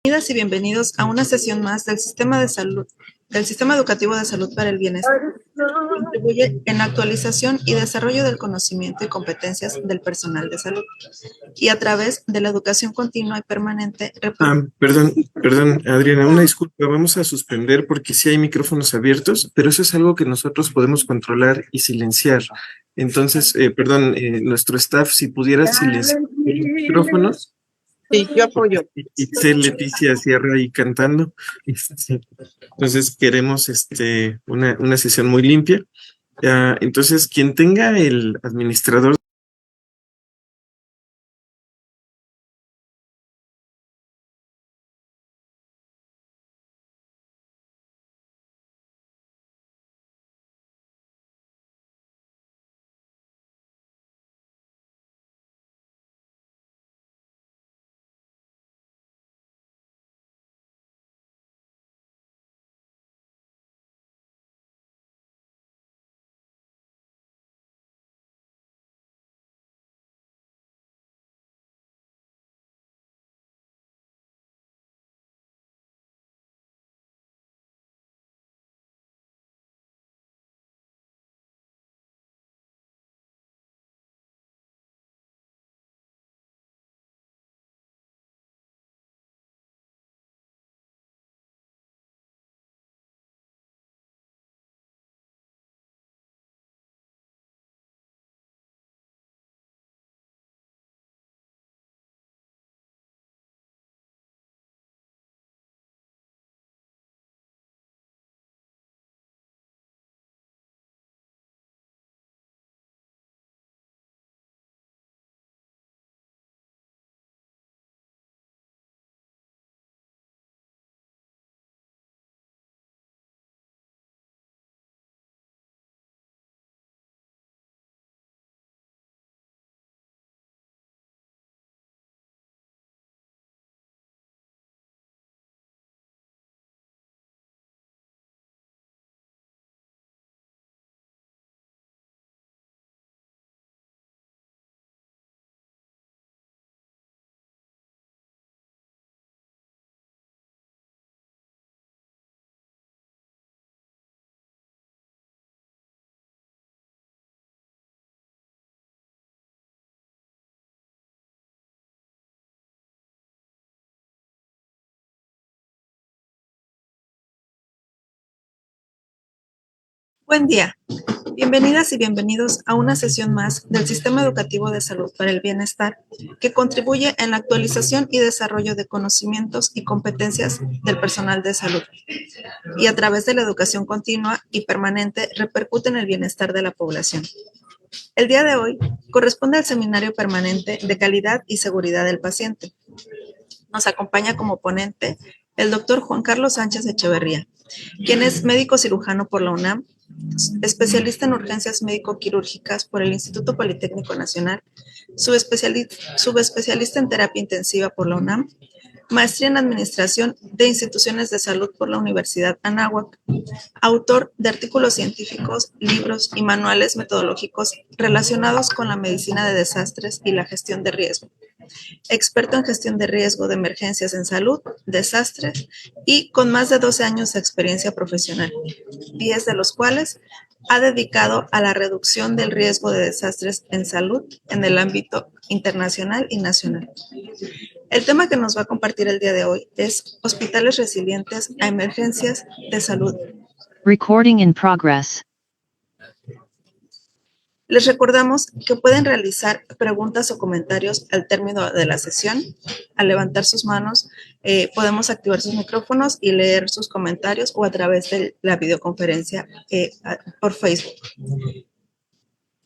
Bienvenidas y bienvenidos a una sesión más del Sistema Educativo de Salud para el Bienestar, que contribuye en la actualización y desarrollo del conocimiento y competencias del personal de salud, y a través de la educación continua y permanente. Perdón, Adriana, una disculpa, vamos a suspender porque sí hay micrófonos abiertos, pero eso es algo que nosotros podemos controlar y silenciar. Entonces, nuestro staff, si pudiera silenciar los micrófonos. Sí, yo apoyo. Itzel Leticia Sierra ahí cantando. Entonces queremos una sesión muy limpia. Entonces, quien tenga el administrador. Buen día. Bienvenidas y bienvenidos a una sesión más del Sistema Educativo de Salud para el Bienestar, que contribuye en la actualización y desarrollo de conocimientos y competencias del personal de salud, y a través de la educación continua y permanente repercute en el bienestar de la población. El día de hoy corresponde al Seminario Permanente de Calidad y Seguridad del Paciente. Nos acompaña como ponente el doctor Juan Carlos Sánchez Echeverría, quien es médico cirujano por la UNAM, especialista en urgencias médico-quirúrgicas por el Instituto Politécnico Nacional, subespecialista en terapia intensiva por la UNAM, maestría en administración de instituciones de salud por la Universidad Anáhuac, autor de artículos científicos, libros y manuales metodológicos relacionados con la medicina de desastres y la gestión de riesgo, experto en gestión de riesgo de emergencias en salud, desastres y con más de 12 años de experiencia profesional, 10 de los cuales ha dedicado a la reducción del riesgo de desastres en salud en el ámbito internacional y nacional. El tema que nos va a compartir el día de hoy es hospitales resilientes a emergencias de salud. Recording in progress. Les recordamos que pueden realizar preguntas o comentarios al término de la sesión. Al levantar sus manos, podemos activar sus micrófonos y leer sus comentarios, o a través de la videoconferencia por Facebook.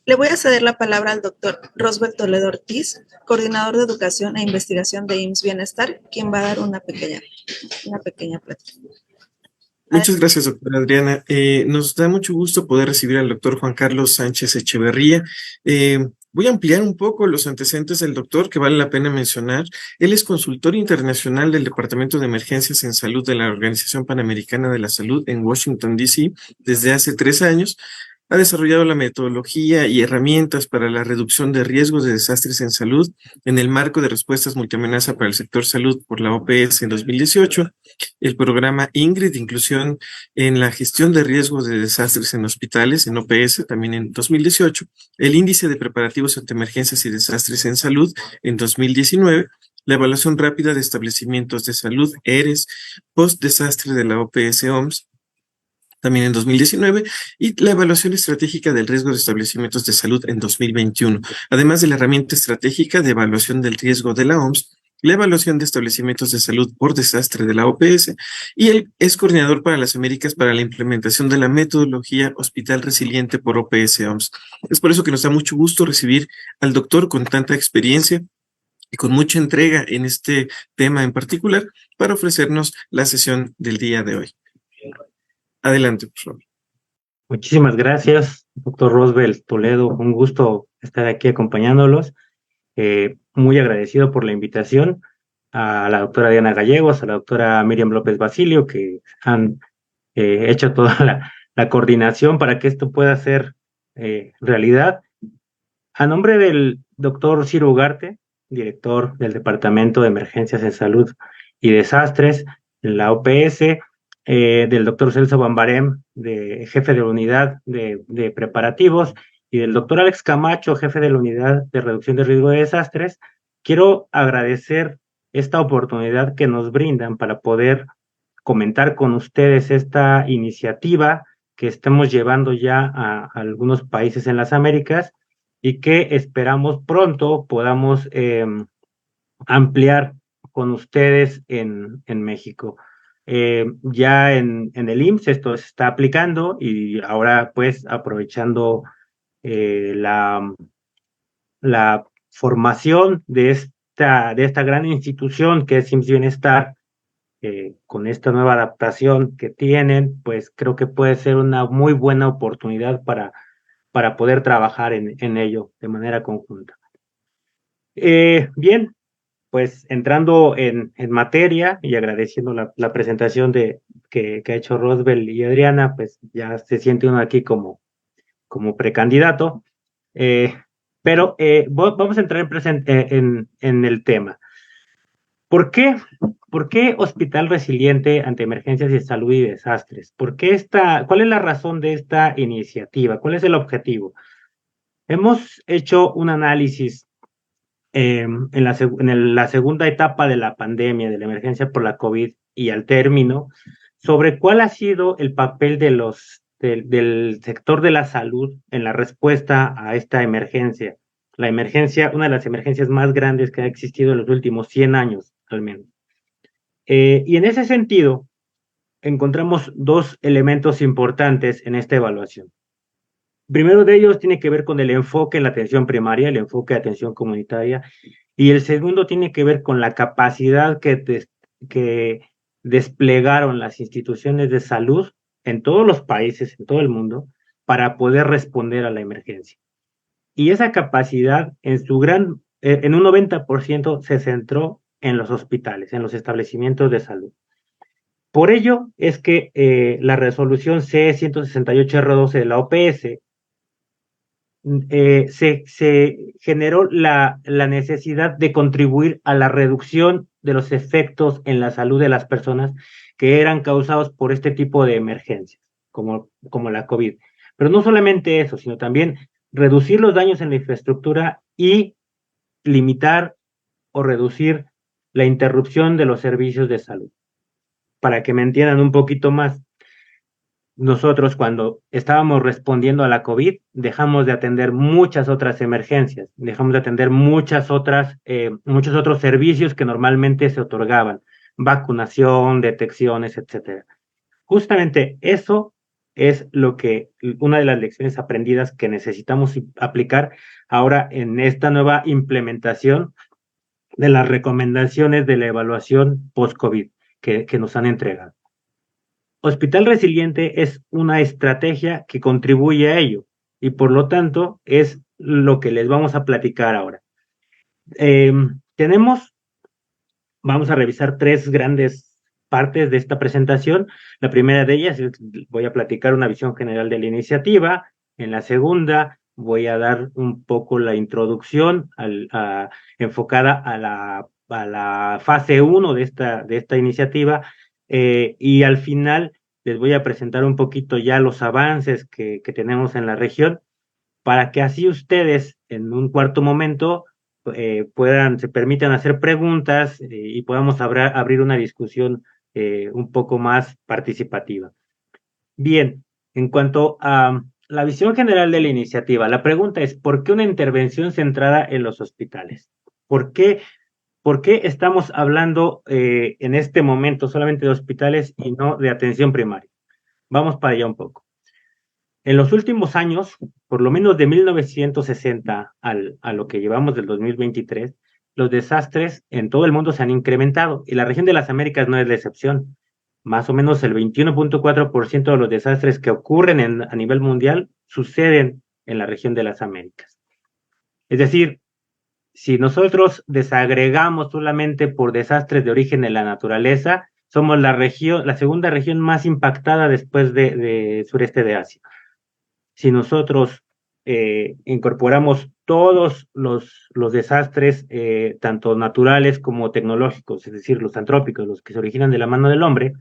Le voy a ceder la palabra al doctor Rosbel Toledo Ortiz, coordinador de Educación e Investigación de IMSS Bienestar, quien va a dar una pequeña plática. Muchas gracias, doctora Adriana. Nos da mucho gusto poder recibir al doctor Juan Carlos Sánchez Echeverría. Voy a ampliar un poco los antecedentes del doctor, que vale la pena mencionar. Él es consultor internacional del Departamento de Emergencias en Salud de la Organización Panamericana de la Salud en Washington, D.C. desde hace 3 años. ha desarrollado la metodología y herramientas para la reducción de riesgos de desastres en salud en el marco de respuestas multiamenaza para el sector salud por la OPS en 2018, el programa INGRID, Inclusión en la Gestión de Riesgos de Desastres en Hospitales, en OPS, también en 2018, el Índice de Preparativos ante Emergencias y Desastres en Salud en 2019, la evaluación rápida de establecimientos de salud, ERES, post-desastre de la OPS OMS, también en 2019, y la evaluación estratégica del riesgo de establecimientos de salud en 2021, además de la herramienta estratégica de evaluación del riesgo de la OMS, la evaluación de establecimientos de salud por desastre de la OPS, y él es coordinador para las Américas para la implementación de la metodología Hospital Resiliente por OPS OMS. Es por eso que nos da mucho gusto recibir al doctor con tanta experiencia y con mucha entrega en este tema en particular para ofrecernos la sesión del día de hoy. Adelante, por favor. Muchísimas gracias, doctor Roosevelt Toledo. Un gusto estar aquí acompañándolos. Muy agradecido por la invitación a la doctora Diana Gallegos, a la doctora Miriam López Basilio, que han hecho toda la coordinación para que esto pueda ser realidad. A nombre del doctor Ciro Ugarte, director del Departamento de Emergencias en Salud y Desastres en la OPS, del doctor Celso Bambarem, jefe de la unidad de preparativos, y del doctor Alex Camacho, jefe de la unidad de reducción de riesgo de desastres, quiero agradecer esta oportunidad que nos brindan para poder comentar con ustedes esta iniciativa que estamos llevando ya a algunos países en las Américas y que esperamos pronto podamos ampliar con ustedes en México. Ya en el IMSS esto se está aplicando y ahora pues aprovechando la formación de esta gran institución que es IMSS Bienestar, con esta nueva adaptación que tienen, pues creo que puede ser una muy buena oportunidad para poder trabajar en ello de manera conjunta. Bien, pues entrando en materia y agradeciendo la presentación que ha hecho Roosevelt y Adriana, pues ya se siente uno aquí como precandidato, pero vamos a entrar en el tema. ¿Por qué Hospital Resiliente ante Emergencias de Salud y Desastres? ¿Cuál es la razón de esta iniciativa? ¿Cuál es el objetivo? Hemos hecho un análisis en la segunda etapa de la pandemia, de la emergencia por la COVID y al término, sobre cuál ha sido el papel del sector de la salud en la respuesta a esta emergencia. La emergencia, una de las emergencias más grandes que ha existido en los últimos 100 años, al menos. Y en ese sentido, encontramos dos elementos importantes en esta evaluación. Primero de ellos tiene que ver con el enfoque en la atención primaria, el enfoque de atención comunitaria, y el segundo tiene que ver con la capacidad que desplegaron las instituciones de salud en todos los países, en todo el mundo, para poder responder a la emergencia. Y esa capacidad, en un 90%, se centró en los hospitales, en los establecimientos de salud. Por ello es que la resolución C-168-R12 de la OPS se generó la necesidad de contribuir a la reducción de los efectos en la salud de las personas que eran causados por este tipo de emergencias, como la COVID. Pero no solamente eso, sino también reducir los daños en la infraestructura y limitar o reducir la interrupción de los servicios de salud. Para que me entiendan un poquito más, nosotros cuando estábamos respondiendo a la COVID, dejamos de atender muchas otras emergencias, dejamos de atender muchos otros servicios que normalmente se otorgaban, vacunación, detecciones, etcétera. Justamente eso es una de las lecciones aprendidas que necesitamos aplicar ahora en esta nueva implementación de las recomendaciones de la evaluación post-COVID que nos han entregado. Hospital Resiliente es una estrategia que contribuye a ello y por lo tanto es lo que les vamos a platicar ahora. Vamos a revisar tres grandes partes de esta presentación. La primera de ellas, voy a platicar una visión general de la iniciativa, En la segunda voy a dar un poco la introducción enfocada a la fase 1 de esta iniciativa, y al final les voy a presentar un poquito ya los avances que tenemos en la región, para que así ustedes en un cuarto momento se permitan hacer preguntas, y podamos abrir una discusión un poco más participativa. Bien, en cuanto a la visión general de la iniciativa, la pregunta es: ¿por qué una intervención centrada en los hospitales? ¿Por qué estamos hablando en este momento solamente de hospitales y no de atención primaria? Vamos para allá un poco. En los últimos años, por lo menos de 1960 a lo que llevamos del 2023, los desastres en todo el mundo se han incrementado, y la región de las Américas no es la excepción. Más o menos el 21.4% de los desastres que ocurren a nivel mundial suceden en la región de las Américas. Es decir, si nosotros desagregamos solamente por desastres de origen en la naturaleza, somos la segunda región más impactada después de sureste de Asia. Si nosotros incorporamos todos los desastres, tanto naturales como tecnológicos, es decir, los antrópicos, los que se originan de la mano del hombre,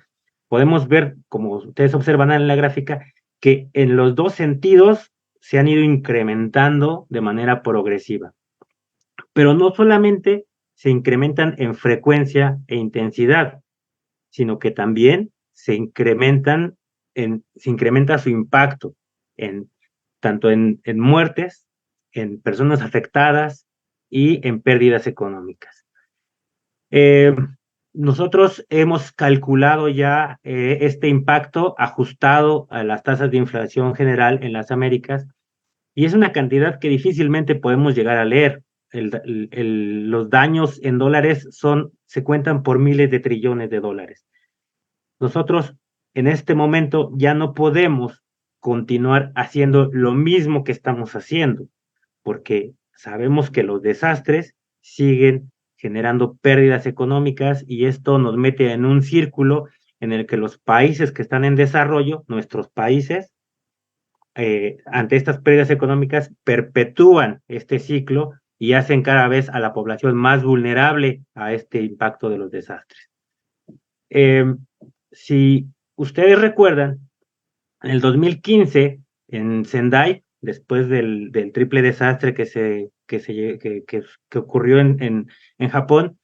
podemos ver, como ustedes observan en la gráfica, que en los dos sentidos se han ido incrementando de manera progresiva. Pero no solamente se incrementan en frecuencia e intensidad, sino que también se incrementa su impacto tanto en muertes, en personas afectadas y en pérdidas económicas. Nosotros hemos calculado ya este impacto ajustado a las tasas de inflación general en las Américas, y es una cantidad que difícilmente podemos llegar a leer. Los daños en dólares se cuentan por miles de trillones de dólares. Nosotros en este momento ya no podemos continuar haciendo lo mismo que estamos haciendo, porque sabemos que los desastres siguen generando pérdidas económicas, y esto nos mete en un círculo en el que los países que están en desarrollo, nuestros países, ante estas pérdidas económicas, perpetúan este ciclo y hacen cada vez a la población más vulnerable a este impacto de los desastres. Si ustedes recuerdan, en el 2015, en Sendai, después del triple desastre que ocurrió en Japón,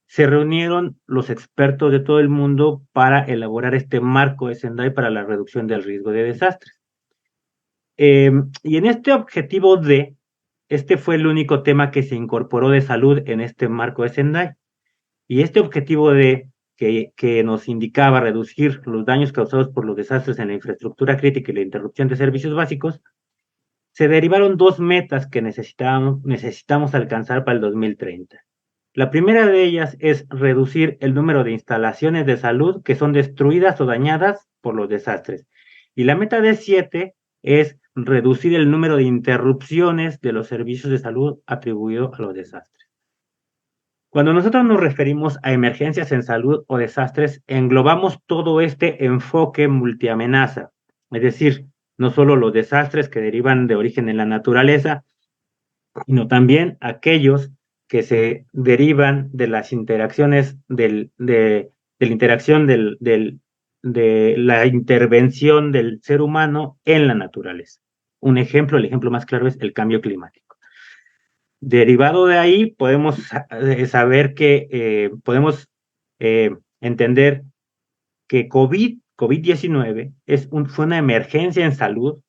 se reunieron los expertos de todo el mundo para elaborar este marco de Sendai para la reducción del riesgo de desastres. Y en este objetivo este fue el único tema que se incorporó de salud en este marco de Sendai. Y este objetivo que nos indicaba reducir los daños causados por los desastres en la infraestructura crítica y la interrupción de servicios básicos, se derivaron dos metas que necesitamos alcanzar para el 2030. La primera de ellas es reducir el número de instalaciones de salud que son destruidas o dañadas por los desastres. Y la meta de 7 es reducir el número de interrupciones de los servicios de salud atribuidos a los desastres. Cuando nosotros nos referimos a emergencias en salud o desastres, englobamos todo este enfoque multiamenaza, es decir, no solo los desastres que derivan de origen en la naturaleza, sino también aquellos que se derivan de las interacciones de la intervención del ser humano en la naturaleza. El ejemplo más claro es el cambio climático. Derivado de ahí, podemos saber que podemos entender que COVID-19 fue una emergencia en salud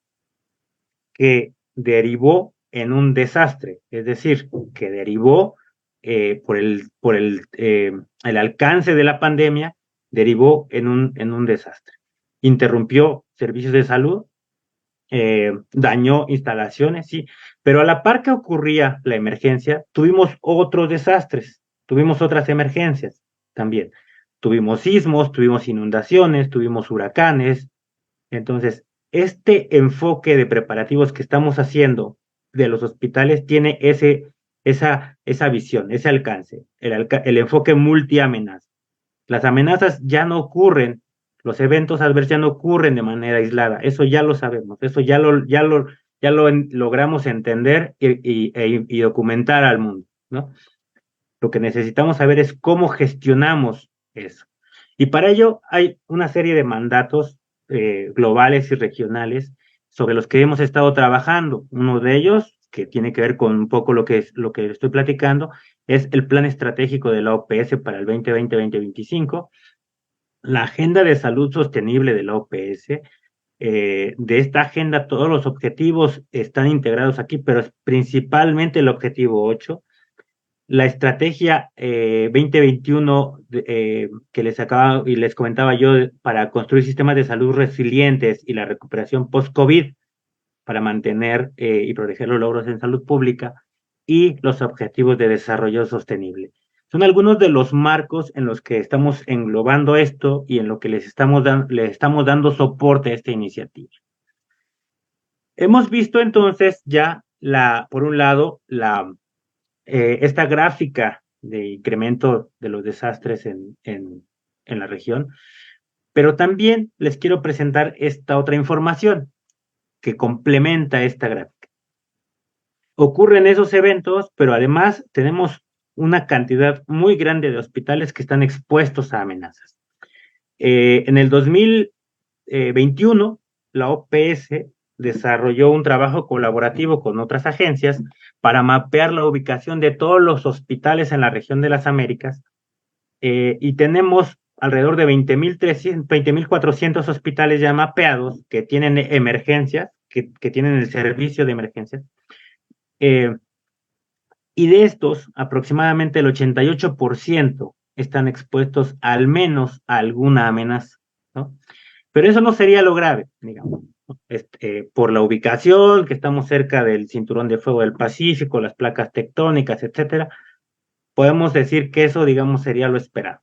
que derivó en un desastre, es decir, que derivó por el alcance de la pandemia, derivó en un desastre. Interrumpió servicios de salud, dañó instalaciones, sí, pero a la par que ocurría la emergencia, tuvimos otros desastres, tuvimos otras emergencias también. Tuvimos sismos, tuvimos inundaciones, tuvimos huracanes. Entonces, este enfoque de preparativos que estamos haciendo de los hospitales tiene esa visión, ese alcance, el enfoque multiamenaza. Las amenazas ya no ocurren, los eventos adversos ya no ocurren de manera aislada, eso ya lo sabemos, eso ya lo ya lo logramos entender y documentar al mundo, ¿no? Lo que necesitamos saber es cómo gestionamos eso. Y para ello hay una serie de mandatos globales y regionales sobre los que hemos estado trabajando. Uno de ellos, que tiene que ver con un poco lo que estoy platicando, es el Plan Estratégico de la OPS para el 2020-2025, la Agenda de Salud Sostenible de la OPS. De esta agenda todos los objetivos están integrados aquí, pero es principalmente el objetivo 8, la estrategia 2021 que les comentaba yo para construir sistemas de salud resilientes y la recuperación post-COVID para mantener y proteger los logros en salud pública y los objetivos de desarrollo sostenible. Son algunos de los marcos en los que estamos englobando esto y en lo que les estamos dando soporte a esta iniciativa. Hemos visto entonces ya, por un lado, esta gráfica de incremento de los desastres en la región, pero también les quiero presentar esta otra información que complementa esta gráfica. Ocurren esos eventos, pero además tenemos una cantidad muy grande de hospitales que están expuestos a amenazas. En el 2021, la OPS desarrolló un trabajo colaborativo con otras agencias para mapear la ubicación de todos los hospitales en la región de las Américas, y tenemos alrededor de 20.400 hospitales ya mapeados que tienen emergencias, que tienen el servicio de emergencias, y de estos aproximadamente el 88% están expuestos al menos a alguna amenaza, ¿no? Pero eso no sería lo grave, digamos. Por la ubicación, que estamos cerca del cinturón de fuego del Pacífico, las placas tectónicas, etcétera, podemos decir que eso, digamos, sería lo esperado.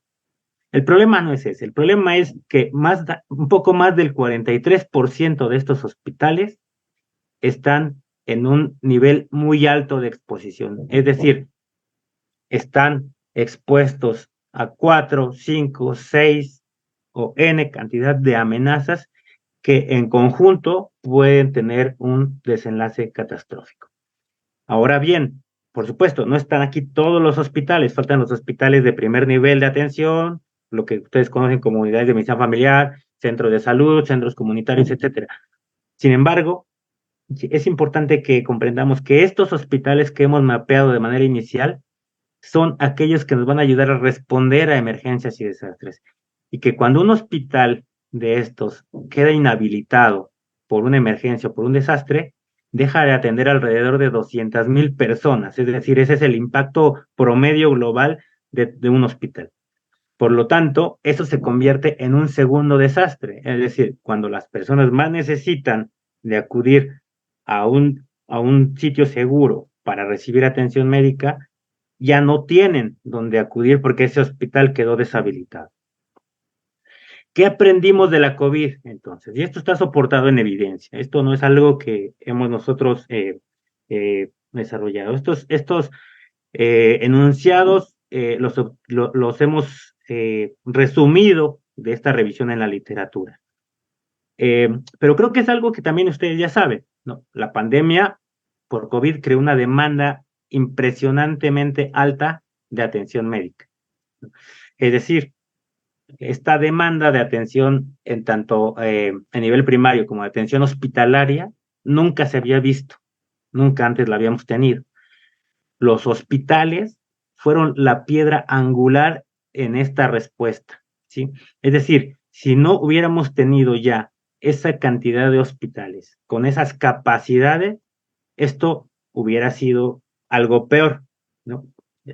El problema no es ese, el problema es que un poco más del 43% de estos hospitales están en un nivel muy alto de exposición, es decir, están expuestos a 4, 5, 6 o N cantidad de amenazas que en conjunto pueden tener un desenlace catastrófico. Ahora bien, por supuesto, no están aquí todos los hospitales, faltan los hospitales de primer nivel de atención, lo que ustedes conocen como unidades de medicina familiar, centros de salud, centros comunitarios, etcétera. Sin embargo, es importante que comprendamos que estos hospitales que hemos mapeado de manera inicial son aquellos que nos van a ayudar a responder a emergencias y desastres. Y que cuando un hospital de estos queda inhabilitado por una emergencia o por un desastre, deja de atender alrededor de 200,000 personas. Es decir, ese es el impacto promedio global de un hospital. Por lo tanto, eso se convierte en un segundo desastre. Es decir, cuando las personas más necesitan de acudir a un sitio seguro para recibir atención médica, ya no tienen donde acudir porque ese hospital quedó deshabilitado. ¿Qué aprendimos de la COVID entonces? Y esto está soportado en evidencia. Esto no es algo que hemos nosotros desarrollado. Estos enunciados los hemos resumido de esta revisión en la literatura. Pero creo que es algo que también ustedes ya saben, ¿no? La pandemia por COVID creó una demanda impresionantemente alta de atención médica, ¿no? Es decir, esta demanda de atención en tanto a nivel primario como de atención hospitalaria nunca se había visto, nunca antes la habíamos tenido. Los hospitales fueron la piedra angular en esta respuesta, ¿sí? Es decir, si no hubiéramos tenido ya esa cantidad de hospitales con esas capacidades, esto hubiera sido algo peor, ¿no?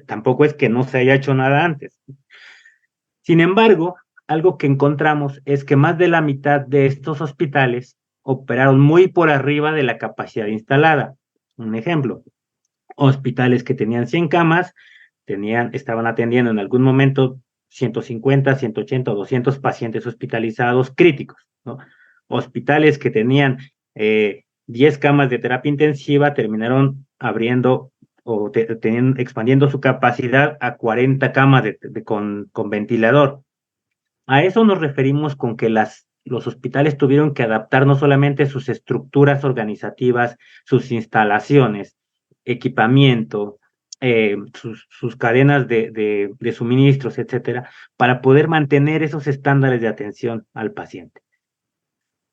Tampoco es que no se haya hecho nada antes. Sin embargo, algo que encontramos es que más de la mitad de estos hospitales operaron muy por arriba de la capacidad instalada. Un ejemplo, hospitales que tenían 100 camas, estaban atendiendo en algún momento 150, 180 o 200 pacientes hospitalizados críticos, ¿no? Hospitales que tenían 10 camas de terapia intensiva terminaron abriendo o expandiendo su capacidad a 40 camas con ventilador. A eso nos referimos con que las los hospitales tuvieron que adaptar no solamente sus estructuras organizativas, sus instalaciones, equipamiento, sus cadenas de suministros, etcétera, para poder mantener esos estándares de atención al paciente.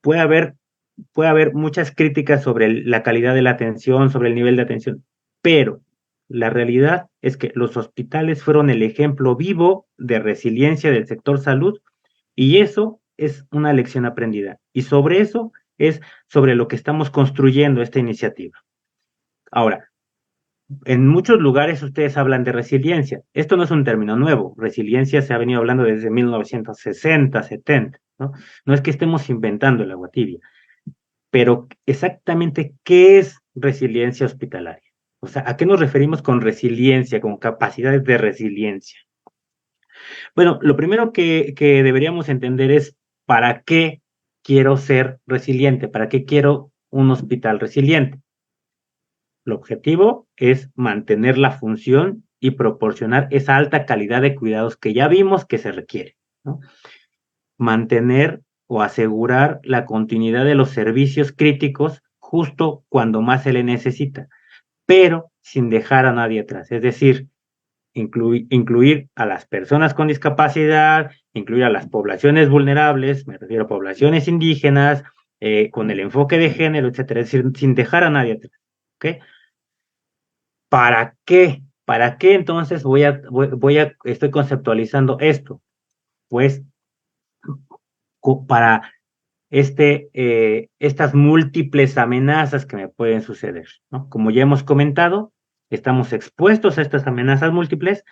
Puede haber muchas críticas sobre la calidad de la atención, sobre el nivel de atención, pero la realidad es que los hospitales fueron el ejemplo vivo de resiliencia del sector salud, y eso es una lección aprendida. Y sobre eso es sobre lo que estamos construyendo esta iniciativa. Ahora, en muchos lugares ustedes hablan de resiliencia. Esto no es un término nuevo. Resiliencia se ha venido hablando desde 1960, 70, ¿no? No es que estemos inventando el agua tibia, pero exactamente ¿qué es resiliencia hospitalaria? O sea, ¿a qué nos referimos con resiliencia, con capacidades de resiliencia? Bueno, lo primero que deberíamos entender es ¿para qué quiero ser resiliente? ¿Para qué quiero un hospital resiliente? El objetivo es mantener la función y proporcionar esa alta calidad de cuidados que ya vimos que se requiere, ¿no? Mantener o asegurar la continuidad de los servicios críticos justo cuando más se le necesita, pero sin dejar a nadie atrás. Es decir, incluir a las personas con discapacidad, incluir a las poblaciones vulnerables, me refiero a poblaciones indígenas, con el enfoque de género, etcétera, es decir, sin dejar a nadie atrás. ¿Ok? ¿Para qué? ¿Para qué entonces estoy conceptualizando esto? Pues para estas múltiples amenazas que me pueden suceder, ¿no? Como ya hemos comentado, estamos expuestos a estas amenazas múltiples,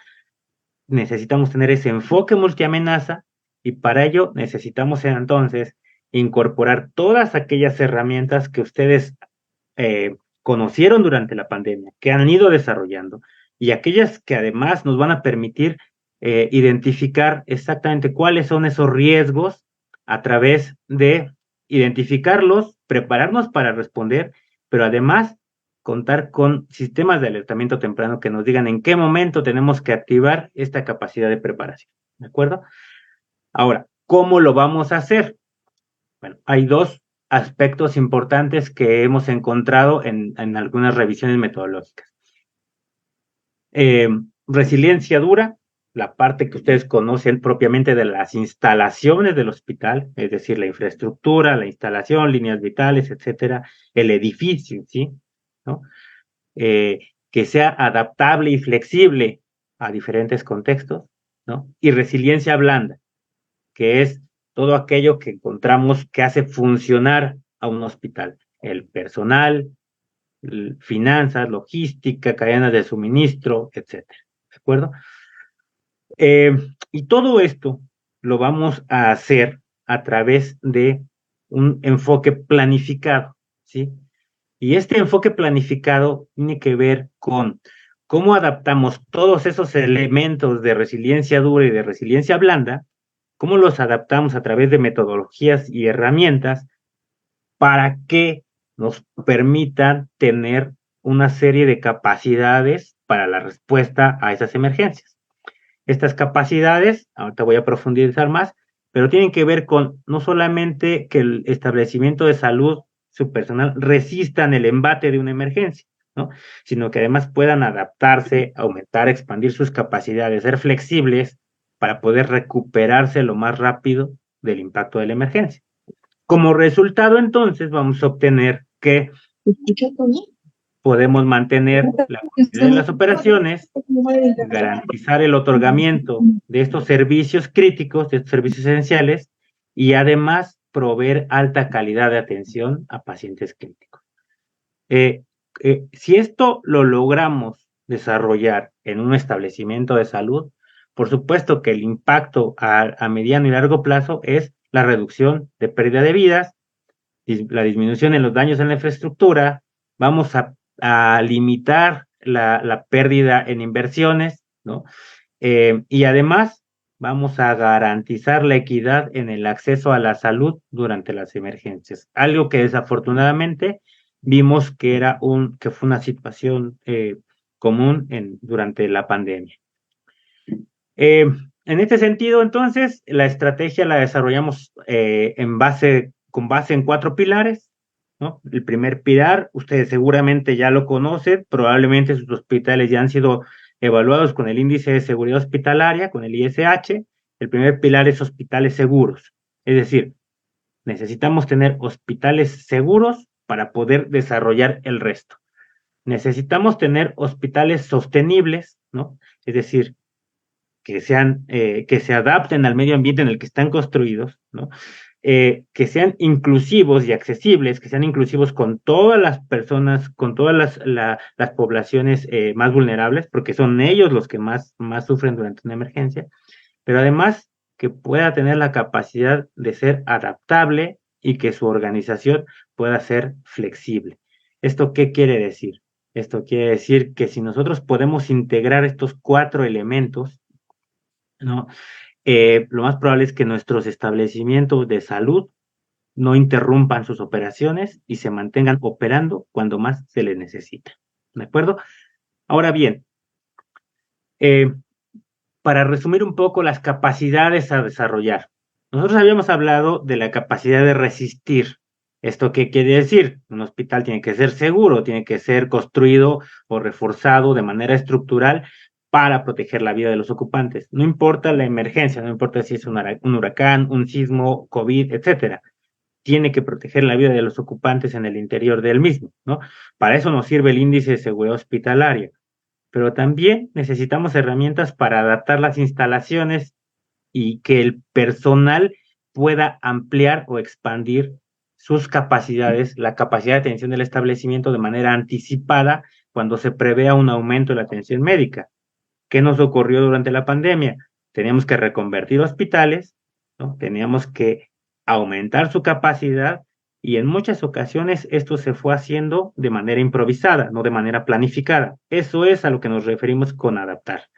necesitamos tener ese enfoque multiamenaza, y para ello necesitamos entonces incorporar todas aquellas herramientas que ustedes conocieron durante la pandemia, que han ido desarrollando, y aquellas que además nos van a permitir identificar exactamente cuáles son esos riesgos a través de identificarlos, prepararnos para responder, pero además contar con sistemas de alertamiento temprano que nos digan en qué momento tenemos que activar esta capacidad de preparación. ¿De acuerdo? Ahora, ¿cómo lo vamos a hacer? Bueno, hay dos aspectos importantes que hemos encontrado en algunas revisiones metodológicas. Resiliencia dura, la parte que ustedes conocen propiamente de las instalaciones del hospital, es decir, la infraestructura, la instalación, líneas vitales, etcétera, el edificio, ¿sí? ¿No? Que sea adaptable y flexible a diferentes contextos, ¿no? Y resiliencia blanda, que es todo aquello que encontramos que hace funcionar a un hospital, el personal, finanzas, logística, cadenas de suministro, etcétera. ¿De acuerdo? Y todo esto lo vamos a hacer a través de un enfoque planificado, ¿sí? Y este enfoque planificado tiene que ver con cómo adaptamos todos esos elementos de resiliencia dura y de resiliencia blanda, cómo los adaptamos a través de metodologías y herramientas para que nos permitan tener una serie de capacidades para la respuesta a esas emergencias. Estas capacidades, ahorita voy a profundizar más, pero tienen que ver con no solamente que el establecimiento de salud, su personal, resistan el embate de una emergencia, ¿no? Sino que además puedan adaptarse, aumentar, expandir sus capacidades, ser flexibles para poder recuperarse lo más rápido del impacto de la emergencia. Como resultado, entonces, vamos a obtener que podemos mantener la continuidad de las operaciones, garantizar el otorgamiento de estos servicios críticos, de estos servicios esenciales, y además proveer alta calidad de atención a pacientes críticos. Si esto lo logramos desarrollar en un establecimiento de salud, por supuesto que el impacto a mediano y largo plazo es la reducción de pérdida de vidas, la disminución en los daños en la infraestructura, vamos a limitar la pérdida en inversiones, ¿no? Y además vamos a garantizar la equidad en el acceso a la salud durante las emergencias, algo que desafortunadamente vimos que fue una situación común durante la pandemia. En este sentido, entonces, la estrategia la desarrollamos con base en 4 pilares, ¿no? El primer pilar, ustedes seguramente ya lo conocen, probablemente sus hospitales ya han sido evaluados con el índice de seguridad hospitalaria, con el ISH. El primer pilar es hospitales seguros, es decir, necesitamos tener hospitales seguros para poder desarrollar el resto. Necesitamos tener hospitales sostenibles, ¿no? Es decir, que se adapten al medio ambiente en el que están construidos, ¿no? Que sean inclusivos y accesibles, que sean inclusivos con todas las personas, con todas las poblaciones más vulnerables, porque son ellos los que más sufren durante una emergencia, pero además que pueda tener la capacidad de ser adaptable y que su organización pueda ser flexible. ¿Esto qué quiere decir? Esto quiere decir que si nosotros podemos integrar estos 4 elementos, ¿no? Lo más probable es que nuestros establecimientos de salud no interrumpan sus operaciones y se mantengan operando cuando más se les necesita. ¿De acuerdo? Ahora bien, para resumir un poco las capacidades a desarrollar. Nosotros habíamos hablado de la capacidad de resistir. ¿Esto qué quiere decir? Un hospital tiene que ser seguro, tiene que ser construido o reforzado de manera estructural para proteger la vida de los ocupantes. No importa la emergencia, no importa si es un huracán, un sismo, COVID, etcétera. Tiene que proteger la vida de los ocupantes en el interior del mismo, ¿no? Para eso nos sirve el índice de seguridad hospitalaria, pero también necesitamos herramientas para adaptar las instalaciones y que el personal pueda ampliar o expandir sus capacidades, la capacidad de atención del establecimiento de manera anticipada cuando se prevea un aumento de la atención médica. ¿Qué nos ocurrió durante la pandemia? Teníamos que reconvertir hospitales, ¿no? Teníamos que aumentar su capacidad y en muchas ocasiones esto se fue haciendo de manera improvisada, no de manera planificada. Eso es a lo que nos referimos con adaptar.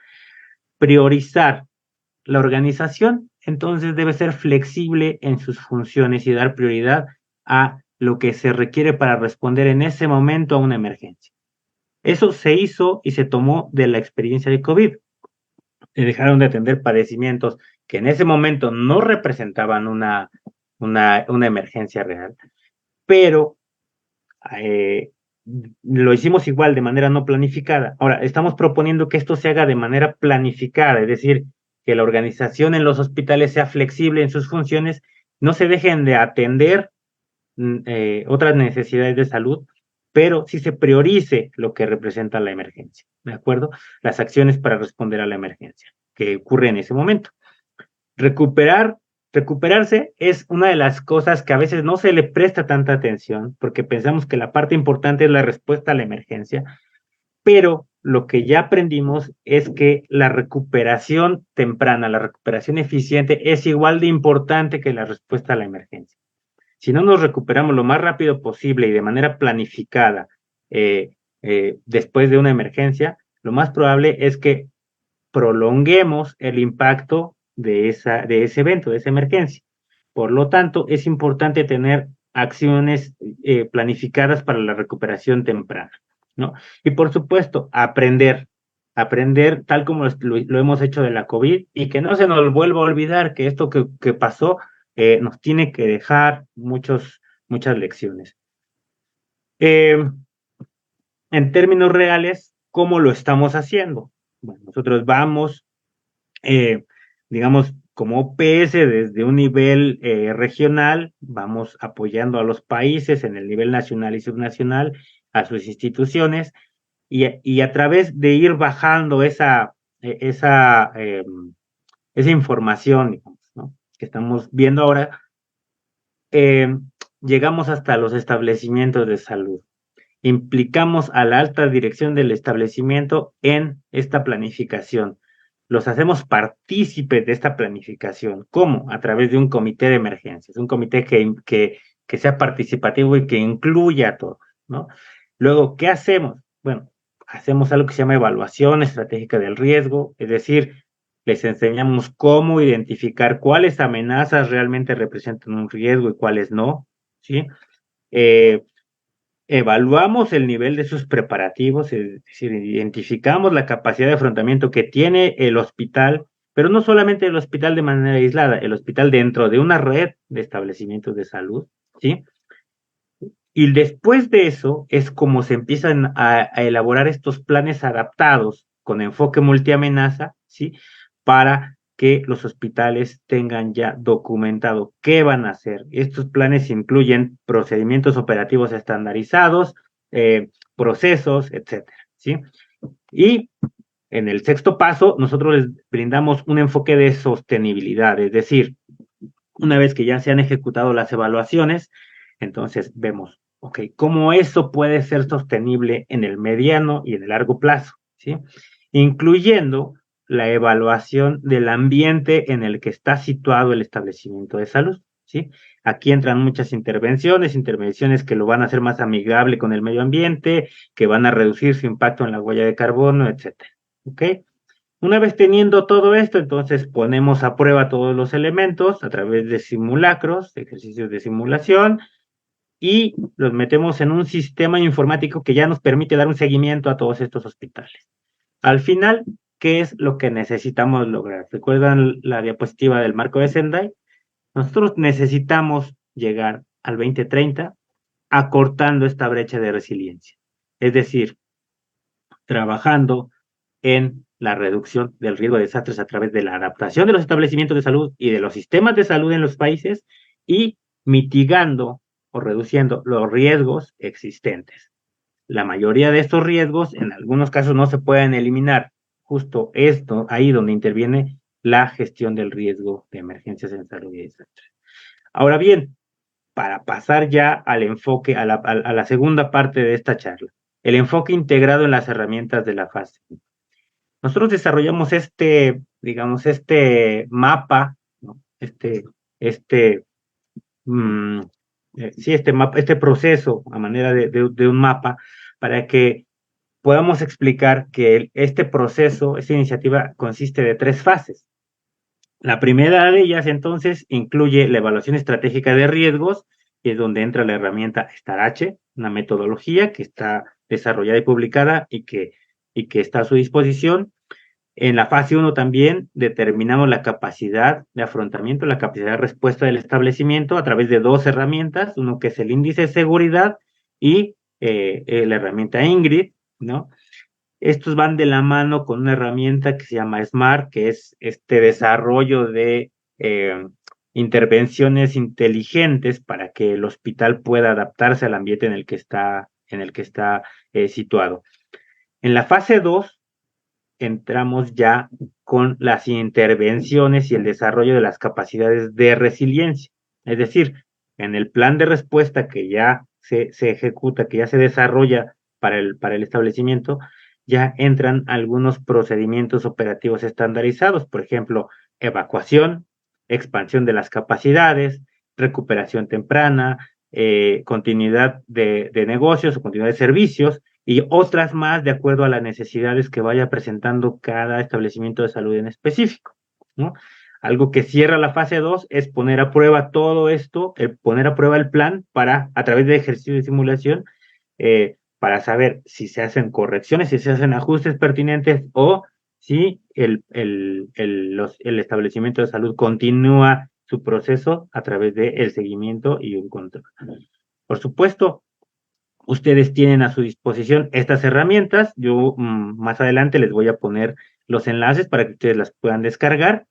Priorizar. La organización entonces debe ser flexible en sus funciones y dar prioridad a lo que se requiere para responder en ese momento a una emergencia. Eso se hizo y se tomó de la experiencia de COVID. Se dejaron de atender padecimientos que en ese momento no representaban una emergencia real, pero lo hicimos igual de manera no planificada. Ahora, estamos proponiendo que esto se haga de manera planificada, es decir, que la organización en los hospitales sea flexible en sus funciones, no se dejen de atender otras necesidades de salud, pero sí se priorice lo que representa la emergencia, ¿de acuerdo? Las acciones para responder a la emergencia que ocurre en ese momento. Recuperarse es una de las cosas que a veces no se le presta tanta atención, porque pensamos que la parte importante es la respuesta a la emergencia, pero lo que ya aprendimos es que la recuperación temprana, la recuperación eficiente es igual de importante que la respuesta a la emergencia. Si no nos recuperamos lo más rápido posible y de manera planificada después de una emergencia, lo más probable es que prolonguemos el impacto de ese evento, de esa emergencia. Por lo tanto, es importante tener acciones planificadas para la recuperación temprana, ¿no? Y por supuesto, aprender tal como lo hemos hecho de la COVID y que no se nos vuelva a olvidar que esto que pasó nos tiene que dejar muchas lecciones. En términos reales, ¿cómo lo estamos haciendo? Bueno, nosotros vamos, digamos, como OPS desde un nivel regional, vamos apoyando a los países en el nivel nacional y subnacional, a sus instituciones, y a través de ir bajando esa información, digamos, ¿no? Que estamos viendo ahora, llegamos hasta los establecimientos de salud. Implicamos a la alta dirección del establecimiento en esta planificación. Los hacemos partícipes de esta planificación. ¿Cómo? A través de un comité de emergencias, un comité que sea participativo y que incluya a todos, ¿no? Luego, ¿qué hacemos? Bueno, hacemos algo que se llama evaluación estratégica del riesgo, es decir, les enseñamos cómo identificar cuáles amenazas realmente representan un riesgo y cuáles no, ¿sí? Evaluamos el nivel de sus preparativos, es decir, identificamos la capacidad de afrontamiento que tiene el hospital pero no solamente el hospital de manera aislada, el hospital dentro de una red de establecimientos de salud, ¿sí? Y después de eso es como se empiezan a elaborar estos planes adaptados con enfoque multiamenaza, ¿sí? Para que los hospitales tengan ya documentado qué van a hacer. Estos planes incluyen procedimientos operativos estandarizados, procesos, etcétera, ¿sí? Y en el sexto paso, nosotros les brindamos un enfoque de sostenibilidad, es decir, una vez que ya se han ejecutado las evaluaciones, entonces vemos, ok, cómo eso puede ser sostenible en el mediano y en el largo plazo, ¿sí? Incluyendo la evaluación del ambiente en el que está situado el establecimiento de salud, ¿sí? Aquí entran muchas intervenciones que lo van a hacer más amigable con el medio ambiente, que van a reducir su impacto en la huella de carbono, etcétera, ¿ok? Una vez teniendo todo esto, entonces ponemos a prueba todos los elementos a través de simulacros, de ejercicios de simulación, y los metemos en un sistema informático que ya nos permite dar un seguimiento a todos estos hospitales. Al final, ¿qué es lo que necesitamos lograr? ¿Recuerdan la diapositiva del marco de Sendai? Nosotros necesitamos llegar al 2030 acortando esta brecha de resiliencia. Es decir, trabajando en la reducción del riesgo de desastres a través de la adaptación de los establecimientos de salud y de los sistemas de salud en los países y mitigando o reduciendo los riesgos existentes. La mayoría de estos riesgos, en algunos casos, no se pueden eliminar. Justo esto, ahí donde interviene la gestión del riesgo de emergencias en salud y desastres. Ahora bien, para pasar ya al enfoque, a la segunda parte de esta charla, el enfoque integrado en las herramientas de la fase. Nosotros desarrollamos digamos, este mapa, ¿no? Mm, este mapa, este proceso a manera de un mapa para que podamos explicar que este proceso, esta iniciativa consiste de 3 fases. La primera de ellas, entonces, incluye la evaluación estratégica de riesgos, que es donde entra la herramienta STAR-H, una metodología que está desarrollada y publicada y que está a su disposición. En la fase 1 también determinamos la capacidad de afrontamiento, la capacidad de respuesta del establecimiento a través de 2 herramientas, uno que es el índice de seguridad y la herramienta Ingrid, ¿no? Estos van de la mano con una herramienta que se llama SMART, que es este desarrollo de intervenciones inteligentes para que el hospital pueda adaptarse al ambiente en el que está situado. En la fase 2 entramos ya con las intervenciones y el desarrollo de las capacidades de resiliencia. Es decir, en el plan de respuesta que ya se ejecuta, que ya se desarrolla para el establecimiento, ya entran algunos procedimientos operativos estandarizados, por ejemplo, evacuación, expansión de las capacidades, recuperación temprana, continuidad de negocios o continuidad de servicios, y otras más de acuerdo a las necesidades que vaya presentando cada establecimiento de salud en específico, ¿no? Algo que cierra la fase 2 es poner a prueba todo esto, poner a prueba el plan para, a través de ejercicios de simulación, para saber si se hacen correcciones, si se hacen ajustes pertinentes o si el establecimiento de salud continúa su proceso a través del seguimiento y un control. Por supuesto, ustedes tienen a su disposición estas herramientas. Yo más adelante les voy a poner los enlaces para que ustedes las puedan descargar.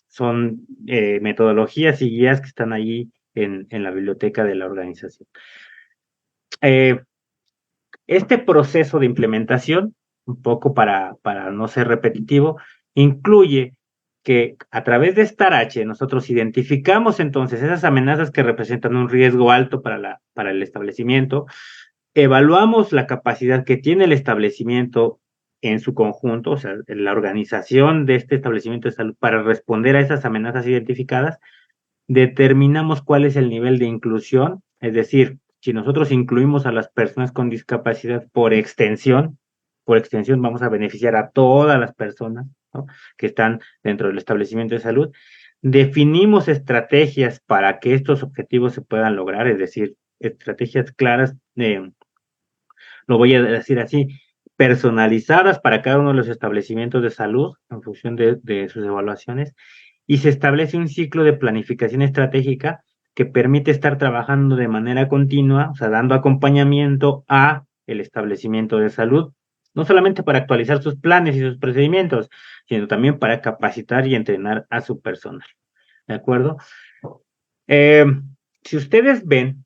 Son metodologías y guías que están allí en la biblioteca de la organización. Este proceso de implementación, un poco para no ser repetitivo, incluye que a través de STAR-H nosotros identificamos entonces esas amenazas que representan un riesgo alto para el establecimiento, evaluamos la capacidad que tiene el establecimiento en su conjunto, o sea, la organización de este establecimiento de salud para responder a esas amenazas identificadas, determinamos cuál es el nivel de inclusión, es decir, si nosotros incluimos a las personas con discapacidad por extensión vamos a beneficiar a todas las personas, ¿no?, que están dentro del establecimiento de salud. Definimos estrategias para que estos objetivos se puedan lograr, es decir, estrategias claras, lo voy a decir así, personalizadas para cada uno de los establecimientos de salud en función de sus evaluaciones, y se establece un ciclo de planificación estratégica que permite estar trabajando de manera continua, o sea, dando acompañamiento a el establecimiento de salud, no solamente para actualizar sus planes y sus procedimientos, sino también para capacitar y entrenar a su personal. ¿De acuerdo? Si ustedes ven,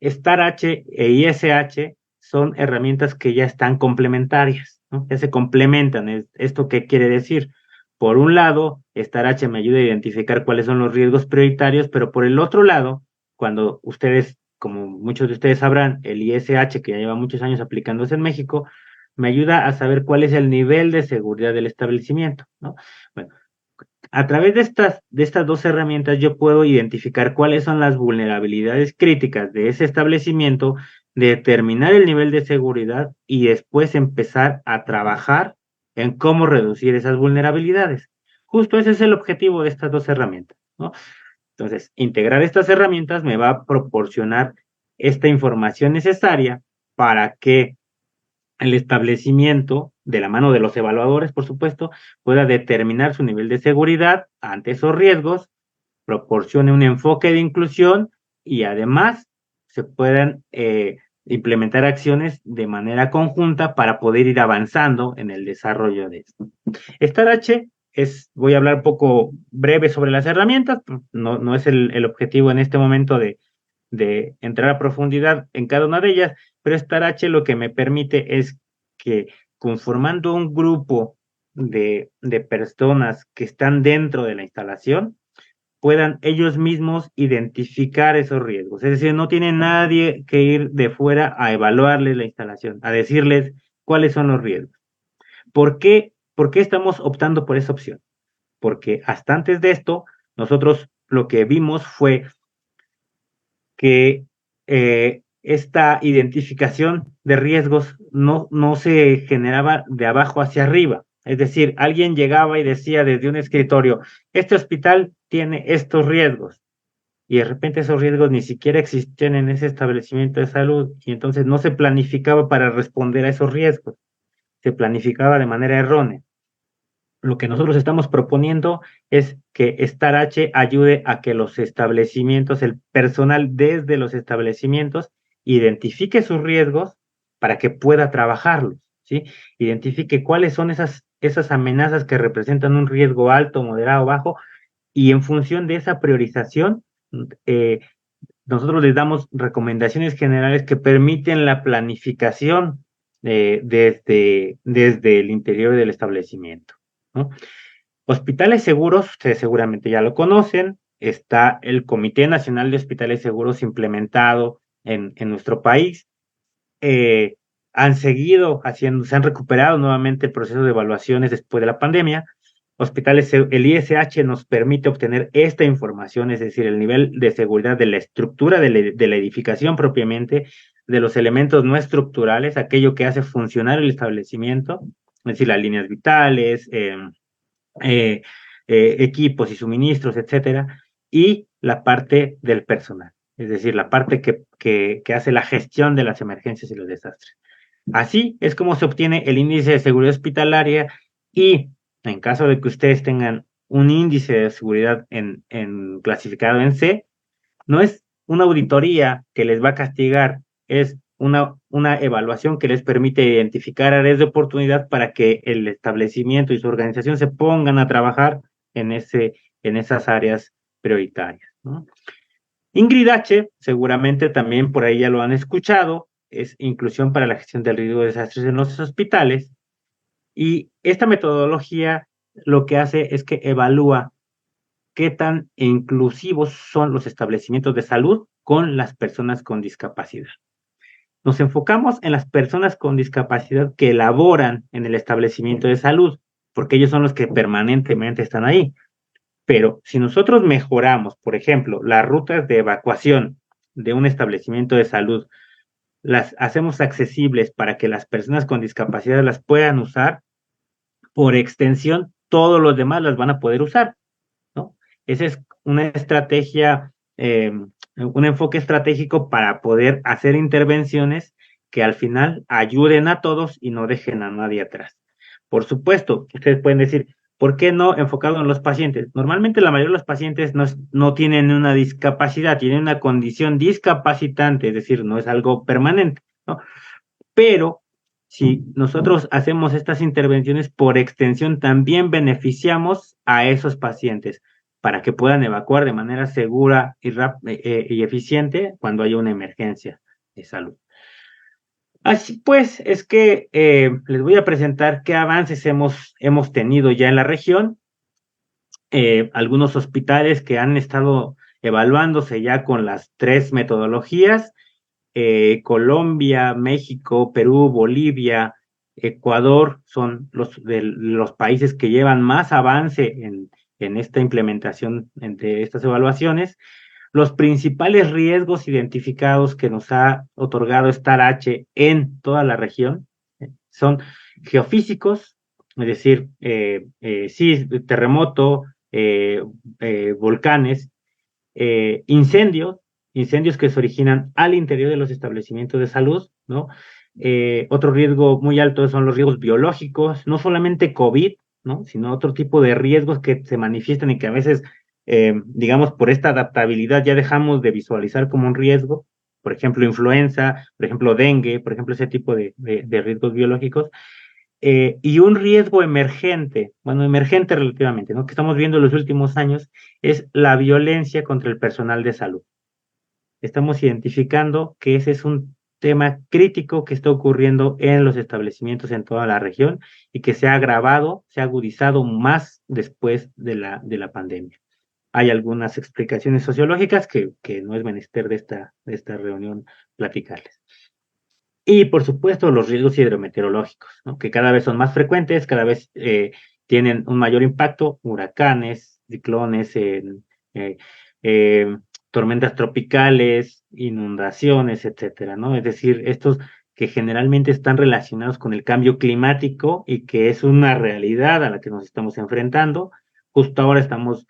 STAR-H e ISH son herramientas que ya están complementarias, ¿no? Ya se complementan. ¿Esto qué quiere decir? Por un lado, STAR-H me ayuda a identificar cuáles son los riesgos prioritarios, pero por el otro lado, cuando ustedes, como muchos de ustedes sabrán, el ISH, que ya lleva muchos años aplicándose en México, me ayuda a saber cuál es el nivel de seguridad del establecimiento, ¿no? Bueno, a través de estas dos herramientas yo puedo identificar cuáles son las vulnerabilidades críticas de ese establecimiento, determinar el nivel de seguridad y después empezar a trabajar en cómo reducir esas vulnerabilidades. Justo ese es el objetivo de estas dos herramientas, ¿no? Entonces, integrar estas herramientas me va a proporcionar esta información necesaria para que el establecimiento, de la mano de los evaluadores, por supuesto, pueda determinar su nivel de seguridad ante esos riesgos, proporcione un enfoque de inclusión y además se puedan implementar acciones de manera conjunta para poder ir avanzando en el desarrollo de esto. STAR-H voy a hablar un poco breve sobre las herramientas, no es el objetivo en este momento de entrar a profundidad en cada una de ellas, pero STAR-H lo que me permite es que conformando un grupo de personas que están dentro de la instalación, puedan ellos mismos identificar esos riesgos. Es decir, no tiene nadie que ir de fuera a evaluarles la instalación, a decirles cuáles son los riesgos. ¿Por qué estamos optando por esa opción? Porque hasta antes de esto, nosotros lo que vimos fue que esta identificación de riesgos no se generaba de abajo hacia arriba. Es decir, alguien llegaba y decía desde un escritorio, este hospital tiene estos riesgos, y de repente esos riesgos ni siquiera existían en ese establecimiento de salud, y entonces no se planificaba para responder a esos riesgos, se planificaba de manera errónea. Lo que nosotros estamos proponiendo es que STAR-H ayude a que los establecimientos, el personal desde los establecimientos, identifique sus riesgos para que pueda trabajarlos, ¿sí? Identifique cuáles son esas amenazas que representan un riesgo alto, moderado, bajo, y en función de esa priorización, nosotros les damos recomendaciones generales que permiten la planificación desde el interior del establecimiento, ¿no? Hospitales seguros, ustedes seguramente ya lo conocen, está el Comité Nacional de Hospitales Seguros implementado en nuestro país. Han seguido se han recuperado nuevamente el proceso de evaluaciones después de la pandemia. El ISH nos permite obtener esta información, es decir, el nivel de seguridad de la estructura de la edificación propiamente, de los elementos no estructurales, aquello que hace funcionar el establecimiento, es decir, las líneas vitales, equipos y suministros, etcétera, y la parte del personal, es decir, la parte que hace la gestión de las emergencias y los desastres. Así es como se obtiene el índice de seguridad hospitalaria, y en caso de que ustedes tengan un índice de seguridad clasificado en C, no es una auditoría que les va a castigar, es una evaluación que les permite identificar áreas de oportunidad para que el establecimiento y su organización se pongan a trabajar en esas áreas prioritarias, ¿no? Ingrid H, seguramente también por ahí ya lo han escuchado, es Inclusión para la Gestión del Riesgo de Desastres en los Hospitales, y esta metodología lo que hace es que evalúa qué tan inclusivos son los establecimientos de salud con las personas con discapacidad. Nos enfocamos en las personas con discapacidad que laboran en el establecimiento de salud, porque ellos son los que permanentemente están ahí. Pero si nosotros mejoramos, por ejemplo, las rutas de evacuación de un establecimiento de salud, las hacemos accesibles para que las personas con discapacidad las puedan usar, por extensión, todos los demás las van a poder usar, ¿no? Esa es una estrategia, un enfoque estratégico para poder hacer intervenciones que al final ayuden a todos y no dejen a nadie atrás. Por supuesto, ustedes pueden decir, ¿por qué no enfocado en los pacientes? Normalmente la mayoría de los pacientes no tienen una discapacidad, tienen una condición discapacitante, es decir, no es algo permanente, ¿no? Pero si nosotros hacemos estas intervenciones, por extensión también beneficiamos a esos pacientes para que puedan evacuar de manera segura y eficiente cuando haya una emergencia de salud. Así pues, es que les voy a presentar qué avances hemos tenido ya en la región. Algunos hospitales que han estado evaluándose ya con las 3 metodologías, Colombia, México, Perú, Bolivia, Ecuador, son los países que llevan más avance en esta implementación de estas evaluaciones. Los principales riesgos identificados que nos ha otorgado STAR-H en toda la región son geofísicos, es decir, sí, terremoto, volcanes, incendios que se originan al interior de los establecimientos de salud, ¿no? Otro riesgo muy alto son los riesgos biológicos, no solamente COVID, ¿no? Sino otro tipo de riesgos que se manifiestan y que a veces, digamos, por esta adaptabilidad ya dejamos de visualizar como un riesgo, por ejemplo, influenza, por ejemplo, dengue, por ejemplo, ese tipo de riesgos biológicos. Y un riesgo emergente, bueno, emergente relativamente, ¿no? Que estamos viendo en los últimos años, es la violencia contra el personal de salud. Estamos identificando que ese es un tema crítico que está ocurriendo en los establecimientos en toda la región y que se ha agravado, se ha agudizado más después de la pandemia. Hay algunas explicaciones sociológicas que no es menester de esta reunión platicarles. Y, por supuesto, los riesgos hidrometeorológicos, ¿no? Que cada vez son más frecuentes, cada vez tienen un mayor impacto, huracanes, ciclones, tormentas tropicales, inundaciones, etcétera, ¿no? Es decir, estos que generalmente están relacionados con el cambio climático y que es una realidad a la que nos estamos enfrentando. Justo ahora estamos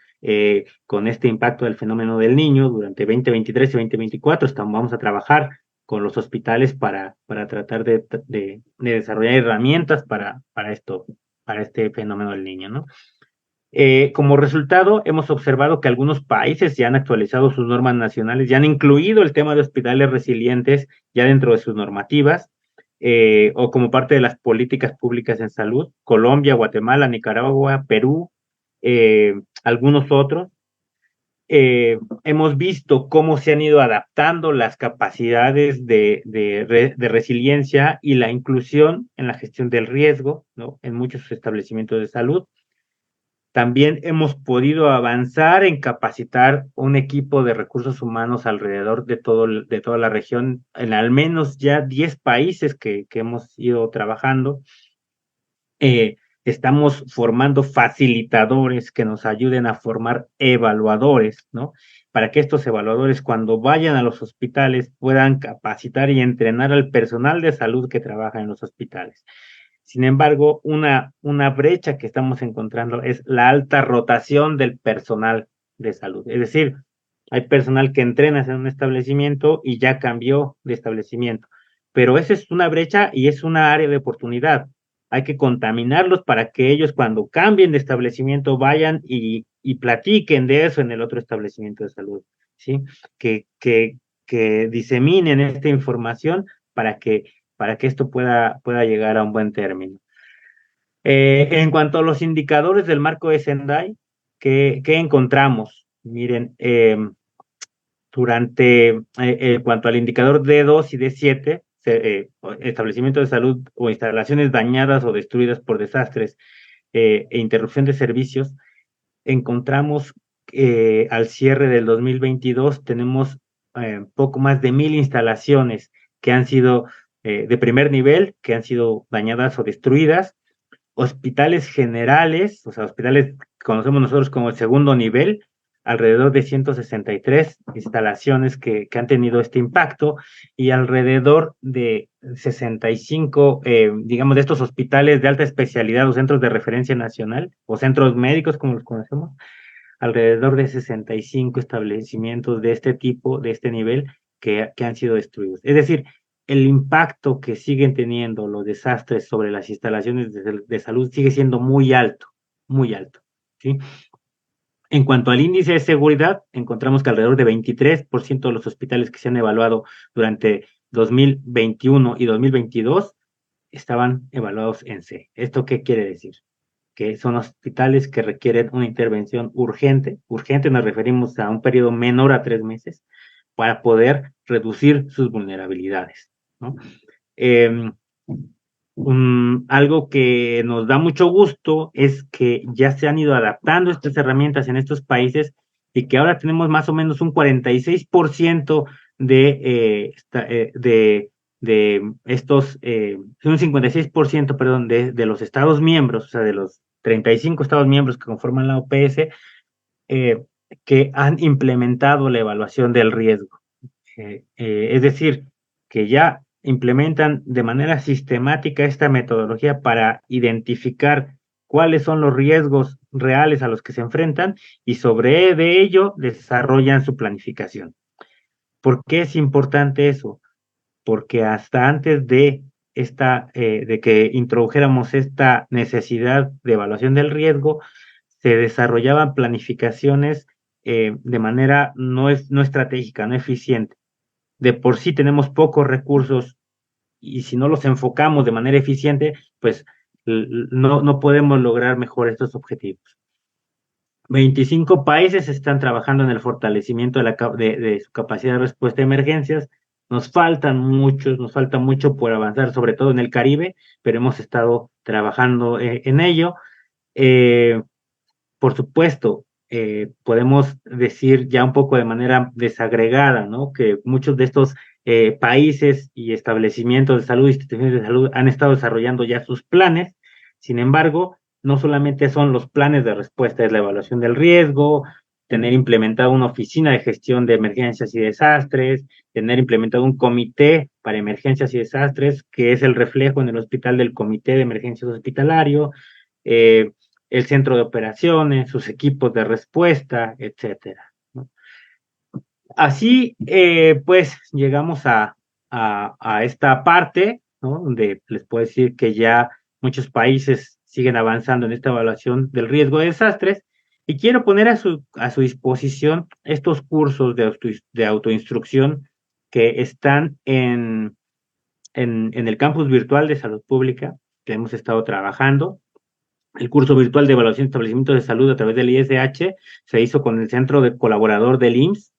con este impacto del fenómeno del Niño durante 2023 y 2024, vamos a trabajar con los hospitales para tratar de desarrollar herramientas para este fenómeno del Niño, ¿no? Como resultado, hemos observado que algunos países ya han actualizado sus normas nacionales, ya han incluido el tema de hospitales resilientes ya dentro de sus normativas, o como parte de las políticas públicas en salud. Colombia, Guatemala, Nicaragua, Perú, algunos otros. Hemos visto cómo se han ido adaptando las capacidades de resiliencia y la inclusión en la gestión del riesgo, ¿no? En muchos establecimientos de salud. También hemos podido avanzar en capacitar un equipo de recursos humanos alrededor de toda la región, en al menos ya 10 países que hemos ido trabajando. Estamos formando facilitadores que nos ayuden a formar evaluadores, ¿no? Para que estos evaluadores, cuando vayan a los hospitales, puedan capacitar y entrenar al personal de salud que trabaja en los hospitales. Sin embargo, una brecha que estamos encontrando es la alta rotación del personal de salud. Es decir, hay personal que entrenas en un establecimiento y ya cambió de establecimiento. Pero esa es una brecha y es una área de oportunidad. Hay que contaminarlos para que ellos, cuando cambien de establecimiento, vayan y platiquen de eso en el otro establecimiento de salud, ¿sí? Que diseminen esta información para que esto pueda llegar a un buen término. En cuanto a los indicadores del marco de Sendai, ¿qué encontramos? Miren, en cuanto al indicador D2 y D7, establecimiento de salud o instalaciones dañadas o destruidas por desastres e interrupción de servicios, encontramos al cierre del 2022 tenemos poco más de 1,000 instalaciones que han sido de primer nivel, que han sido dañadas o destruidas, hospitales generales, o sea, hospitales que conocemos nosotros como el segundo nivel, alrededor de 163 instalaciones que han tenido este impacto y alrededor de 65, digamos, de estos hospitales de alta especialidad o centros de referencia nacional o centros médicos, como los conocemos, alrededor de 65 establecimientos de este tipo, de este nivel, que han sido destruidos. Es decir, el impacto que siguen teniendo los desastres sobre las instalaciones de salud sigue siendo muy alto, ¿sí? En cuanto al índice de seguridad, encontramos que alrededor de 23% de los hospitales que se han evaluado durante 2021 y 2022 estaban evaluados en C. ¿Esto qué quiere decir? Que son hospitales que requieren una intervención urgente. Urgente nos referimos a un periodo menor a 3 meses para poder reducir sus vulnerabilidades, ¿no? Algo que nos da mucho gusto es que ya se han ido adaptando estas herramientas en estos países y que ahora tenemos más o menos un 46% de estos, un 56%, perdón, de los estados miembros, o sea, de los 35 estados miembros que conforman la OPS, que han implementado la evaluación del riesgo. Es decir, que ya implementan de manera sistemática esta metodología para identificar cuáles son los riesgos reales a los que se enfrentan y sobre de ello desarrollan su planificación. ¿Por qué es importante eso? Porque hasta antes de de que introdujéramos esta necesidad de evaluación del riesgo, se desarrollaban planificaciones de manera no estratégica, no eficiente. De por sí tenemos pocos recursos y si no los enfocamos de manera eficiente, pues no podemos lograr mejor estos objetivos. 25 países están trabajando en el fortalecimiento de su capacidad de respuesta a emergencias. Nos falta mucho por avanzar, sobre todo en el Caribe, pero hemos estado trabajando en ello. Por supuesto, podemos decir ya un poco de manera desagregada, ¿no? Que muchos de estos países y establecimientos de salud, instituciones de salud, han estado desarrollando ya sus planes. Sin embargo, no solamente son los planes de respuesta, es la evaluación del riesgo, tener implementado una oficina de gestión de emergencias y desastres, tener implementado un comité para emergencias y desastres, que es el reflejo en el hospital del comité de emergencias hospitalario, el centro de operaciones, sus equipos de respuesta, etcétera, ¿no? Así, pues, llegamos a esta parte, ¿no? Donde les puedo decir que ya muchos países siguen avanzando en esta evaluación del riesgo de desastres, y quiero poner a su disposición estos cursos de autoinstrucción que están en el campus virtual de salud pública que hemos estado trabajando. El curso virtual de evaluación de establecimientos de salud a través del ISH se hizo con el centro de colaborador del IMSS.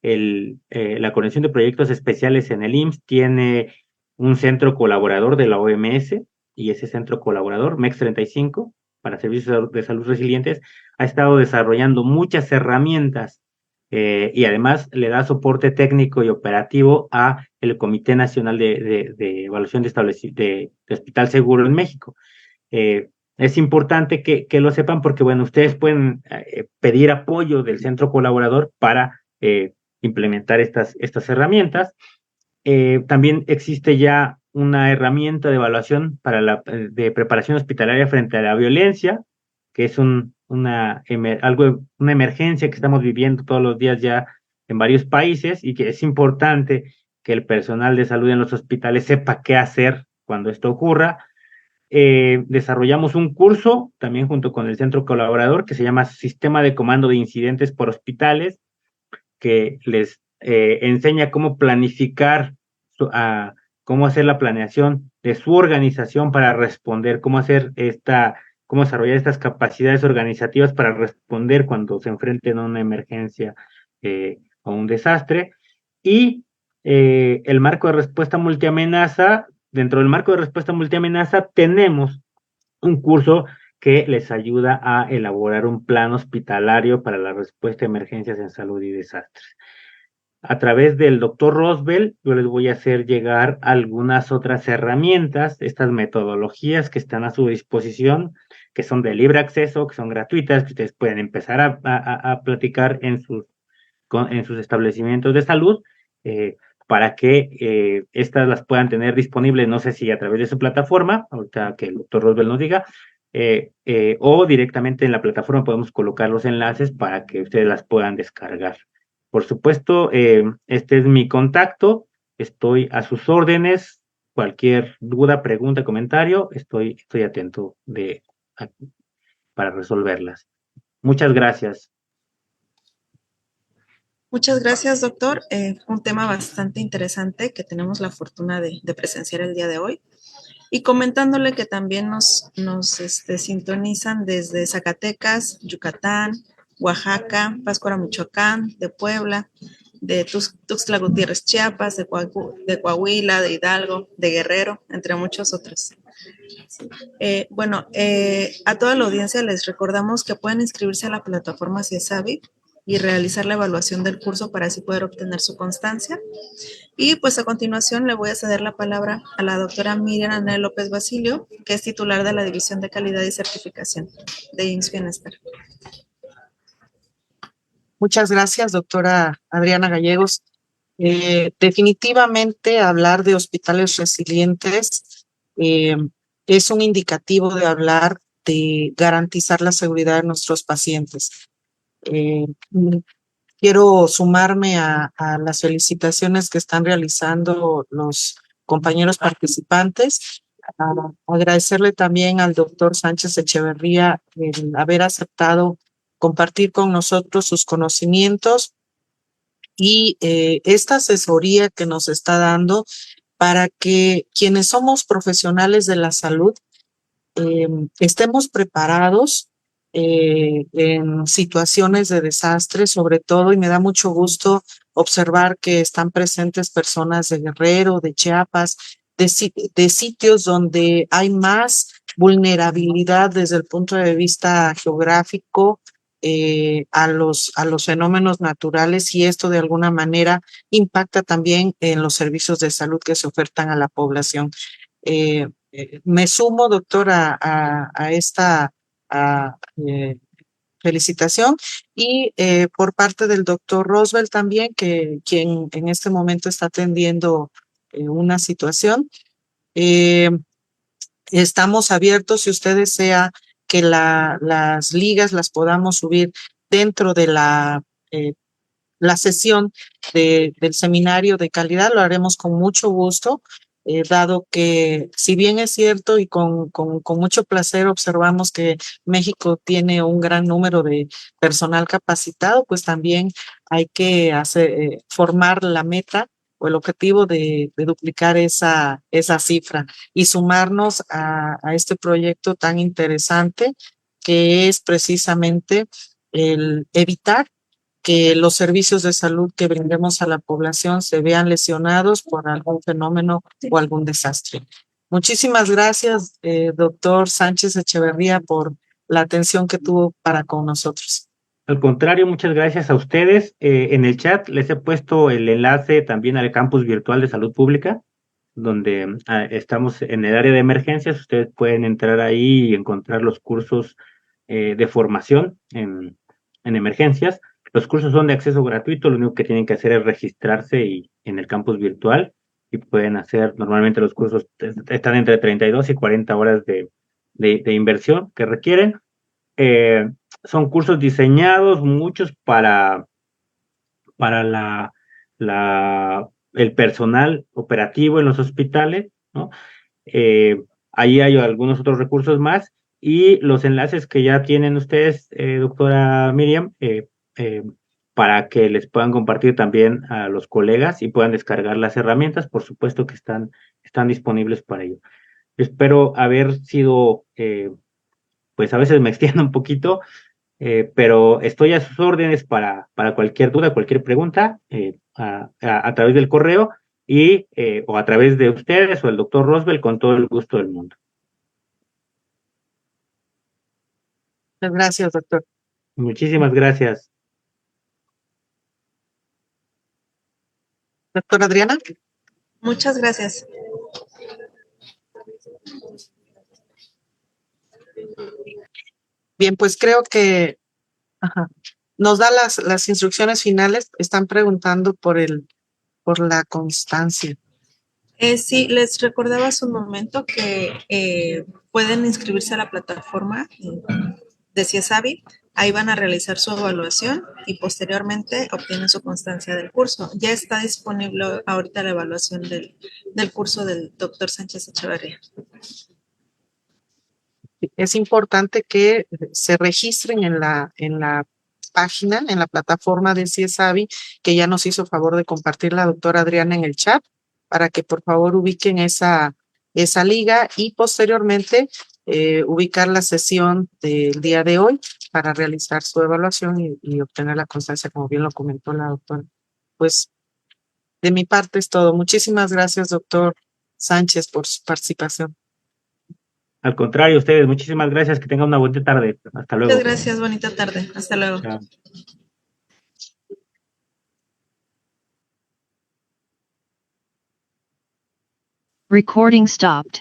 La coordinación de proyectos especiales en el IMSS tiene un centro colaborador de la OMS, y ese centro colaborador, MEX 35, para servicios de salud resilientes, ha estado desarrollando muchas herramientas y además le da soporte técnico y operativo a el Comité Nacional de Evaluación de Hospital Seguro en México. Es importante que lo sepan porque, bueno, ustedes pueden pedir apoyo del centro colaborador para implementar estas herramientas. También existe ya una herramienta de evaluación para de preparación hospitalaria frente a la violencia, que es una emergencia que estamos viviendo todos los días ya en varios países y que es importante que el personal de salud en los hospitales sepa qué hacer cuando esto ocurra. Desarrollamos un curso también junto con el centro colaborador que se llama Sistema de Comando de Incidentes por Hospitales, que les enseña cómo planificar, cómo hacer la planeación de su organización para responder, cómo desarrollar estas capacidades organizativas para responder cuando se enfrenten a una emergencia o un desastre. Y el marco de respuesta multiamenaza. Dentro del marco de respuesta multiamenaza tenemos un curso que les ayuda a elaborar un plan hospitalario para la respuesta a emergencias en salud y desastres. A través del doctor Rosbell, yo les voy a hacer llegar algunas otras herramientas, estas metodologías que están a su disposición, que son de libre acceso, que son gratuitas, que ustedes pueden empezar a platicar en sus establecimientos de salud, para que estas las puedan tener disponibles, no sé si a través de su plataforma, ahorita que el doctor Rosbell nos diga, o directamente en la plataforma podemos colocar los enlaces para que ustedes las puedan descargar. Por supuesto, este es mi contacto. estoy a sus órdenes. Cualquier duda, pregunta, comentario, estoy atento para resolverlas. Muchas gracias. Muchas gracias, doctor. Un tema bastante interesante que tenemos la fortuna de presenciar el día de hoy. Y comentándole que también nos sintonizan desde Zacatecas, Yucatán, Oaxaca, Pátzcuaro, Michoacán, de Puebla, de Tuxtla Gutiérrez, Chiapas, de Coahuila, de Hidalgo, de Guerrero, entre muchos otros. A toda la audiencia les recordamos que pueden inscribirse a la plataforma CIESABI y realizar la evaluación del curso para así poder obtener su constancia. Y pues a continuación le voy a ceder la palabra a la doctora Miriam Anel López Basilio, que es titular de la División de Calidad y Certificación de IMSS Bienestar. Muchas gracias, doctora Adriana Gallegos. Definitivamente hablar de hospitales resilientes es un indicativo de hablar de garantizar la seguridad de nuestros pacientes. Quiero sumarme a las felicitaciones que están realizando los compañeros participantes. Agradecerle también al doctor Sánchez Echeverría el haber aceptado compartir con nosotros sus conocimientos y esta asesoría que nos está dando para que quienes somos profesionales de la salud estemos preparados en situaciones de desastre, sobre todo, y me da mucho gusto observar que están presentes personas de Guerrero, de Chiapas, de sitios donde hay más vulnerabilidad desde el punto de vista geográfico a los fenómenos naturales, y esto de alguna manera impacta también en los servicios de salud que se ofertan a la población. Me sumo, doctora, a esta felicitación, y por parte del doctor Roswell también, quien en este momento está atendiendo una situación. Estamos abiertos, si usted desea que las ligas las podamos subir dentro de la sesión del seminario de calidad, lo haremos con mucho gusto, dado que, si bien es cierto y con mucho placer observamos que México tiene un gran número de personal capacitado, pues también hay que formar la meta o el objetivo de duplicar esa cifra y sumarnos a este proyecto tan interesante, que es precisamente el evitar que los servicios de salud que brindemos a la población se vean lesionados por algún fenómeno o algún desastre. Muchísimas gracias, doctor Sánchez Echeverría, por la atención que tuvo para con nosotros. Al contrario, muchas gracias a ustedes. En el chat les he puesto el enlace también al campus virtual de salud pública, donde estamos en el área de emergencias. Ustedes pueden entrar ahí y encontrar los cursos de formación en emergencias. Los cursos son de acceso gratuito, lo único que tienen que hacer es registrarse en el campus virtual, y pueden hacer, normalmente los cursos están entre 32 y 40 horas de inversión que requieren. Son cursos diseñados, muchos para el personal operativo en los hospitales, ¿no? Ahí hay algunos otros recursos más, y los enlaces que ya tienen ustedes, doctora Miriam, para que les puedan compartir también a los colegas y puedan descargar las herramientas, por supuesto que están disponibles para ello. Espero haber sido, pues a veces me extiendo un poquito, pero estoy a sus órdenes para cualquier duda, cualquier pregunta, a través del correo o a través de ustedes o el doctor Roswell, con todo el gusto del mundo. Muchas gracias, doctor. Muchísimas gracias. Doctora Adriana. Muchas gracias. Bien, pues creo que nos da las instrucciones finales. Están preguntando por la constancia. Sí, les recordaba hace un momento que pueden inscribirse a la plataforma de CIESABI Ahí van a realizar su evaluación y posteriormente obtienen su constancia del curso. Ya está disponible ahorita la evaluación del curso del doctor Sánchez Echeverría. Es importante que se registren en la página, en la plataforma de CIESAVI, que ya nos hizo favor de compartir la doctora Adriana en el chat, para que por favor ubiquen esa liga y posteriormente ubicar la sesión del día de hoy para realizar su evaluación y obtener la constancia, como bien lo comentó la doctora. Pues de mi parte es todo. Muchísimas gracias, doctor Sánchez, por su participación. Al contrario, ustedes, muchísimas gracias, que tengan una buena tarde. Hasta luego. Muchas gracias, bonita tarde. Hasta luego. Chao. Recording stopped.